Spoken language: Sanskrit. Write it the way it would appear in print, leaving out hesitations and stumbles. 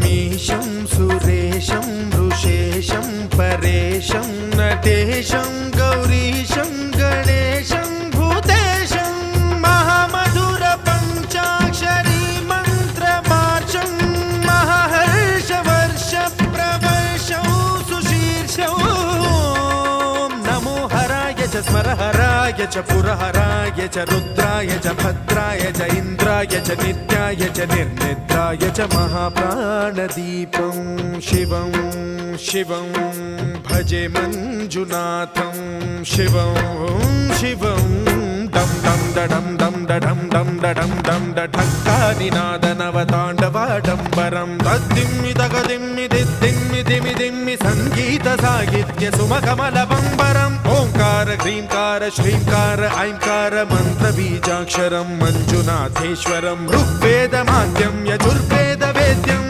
मीशं सुरेशं ऋषेशं परेशं नटेशं गौरीशं गणेशं भूतेशं महामधुर पञ्चाक्षरी मन्त्रमार्चं महाहर्षवर्ष प्रवर्षौ सुशीर्षौ नमो हराय च स्मरहराय च पुरहराय च रुद्राय च भद्राय च इन्द्राय च नित्याय च निर्निद्राय च महाप्राणदीपं शिवं शिवं भजे मञ्जुनाथं शिवं शिवं डं डं डडं डं डडं डं डडं डं डठक्कानिनादनवताण्डवाडम्बरं तद्दिम्मि तगदिम्मि दिद्दिम्मि दिमि दिम्मि सङ्गीतसाहित्य सुमकमलबम्बरम् ओङ्कार ह्रीङ्कार श्रीङ्कार ऐङ्कार मन्त्रबीजाक्षरं मञ्जुनाथेश्वरं ऋग्वेदमाद्यं यजुर्वेदवेद्यं